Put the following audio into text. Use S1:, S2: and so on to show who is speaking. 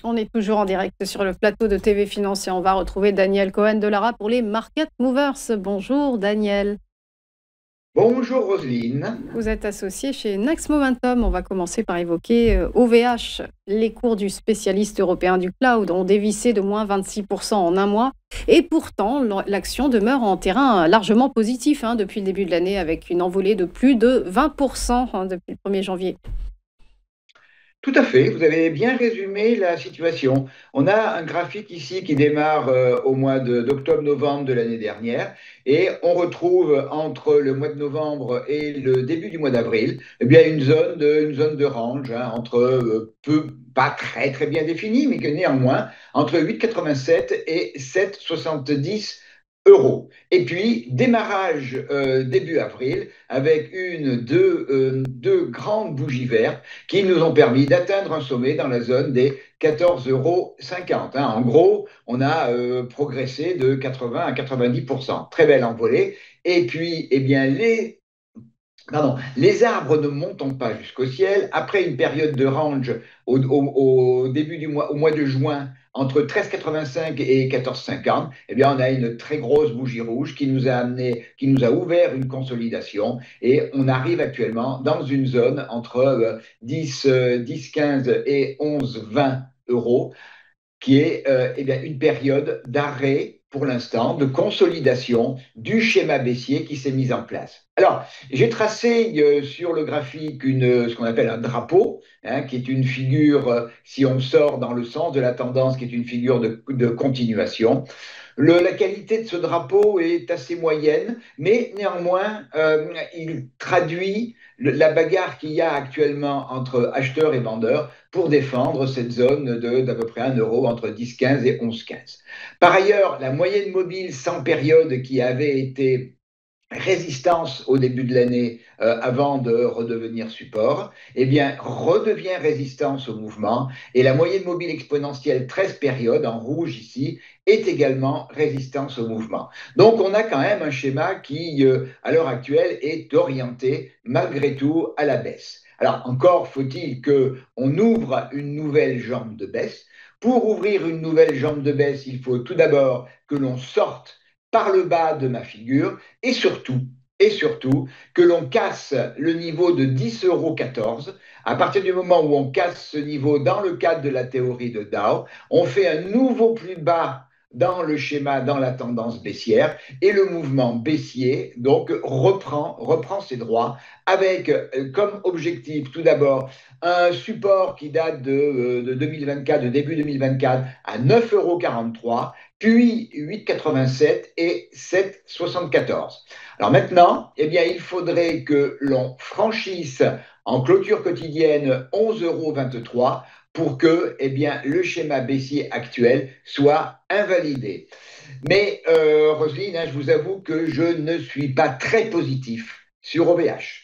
S1: On est toujours en direct sur le plateau de TV Finance et on va retrouver Daniel Cohen-Delara pour les Market Movers. Bonjour Daniel.
S2: Bonjour Roselyne.
S1: Vous êtes associé chez Next Momentum. On va commencer par évoquer OVH. Les cours du spécialiste européen du cloud ont dévissé de moins 26% en un mois. Et pourtant, l'action demeure en terrain largement positif depuis le début de l'année avec une envolée de plus de 20% depuis le 1er janvier.
S2: Tout à fait, vous avez bien résumé la situation. On a un graphique ici qui démarre au mois d'octobre-novembre de l'année dernière et on retrouve entre le mois de novembre et le début du mois d'avril une zone de range entre pas très très bien définie, mais que néanmoins entre 8,87 et 7,70 euros. Et puis, démarrage début avril avec deux grandes bougies vertes qui nous ont permis d'atteindre un sommet dans la zone des 14,50 €. En gros, on a progressé de 80 à 90%. Très belle envolée. Et puis, eh bien, les arbres ne montent pas jusqu'au ciel. Après une période de range au début du mois, au mois de juin, entre 13,85 et 14,50, eh bien, on a une très grosse bougie rouge qui nous a ouvert une consolidation et on arrive actuellement dans une zone entre 10,15 et 11,20 € qui est eh bien, une période d'arrêt pour l'instant, de consolidation du schéma baissier qui s'est mis en place. Alors, j'ai tracé sur le graphique ce qu'on appelle un drapeau, qui est une figure, si on sort dans le sens de la tendance, qui est une figure de continuation. La qualité de ce drapeau est assez moyenne, mais néanmoins, il traduit la bagarre qu'il y a actuellement entre acheteurs et vendeurs pour défendre cette zone d'à peu près 1 € entre 10,15 et 11,15. Par ailleurs, la moyenne mobile sans période qui avait été résistance au début de l'année avant de redevenir support, eh bien, redevient résistance au mouvement et la moyenne mobile exponentielle 13 périodes, en rouge ici, est également résistance au mouvement. Donc, on a quand même un schéma qui, à l'heure actuelle, est orienté malgré tout à la baisse. Alors, encore faut-il qu'on ouvre une nouvelle jambe de baisse. Pour ouvrir une nouvelle jambe de baisse, il faut tout d'abord que l'on sorte par le bas de ma figure et surtout que l'on casse le niveau de 10,14 €. À partir du moment où on casse ce niveau dans le cadre de la théorie de Dow, on fait un nouveau plus bas dans le schéma, dans la tendance baissière, et le mouvement baissier donc reprend ses droits avec comme objectif tout d'abord un support qui date de 2024, de début 2024 à 9,43 €, puis 8,87 et 7,74. Alors maintenant, eh bien, il faudrait que l'on franchisse en clôture quotidienne 11,23 € pour que eh bien, le schéma baissier actuel soit invalidé. Mais Roselyne, je vous avoue que je ne suis pas très positif sur OVH.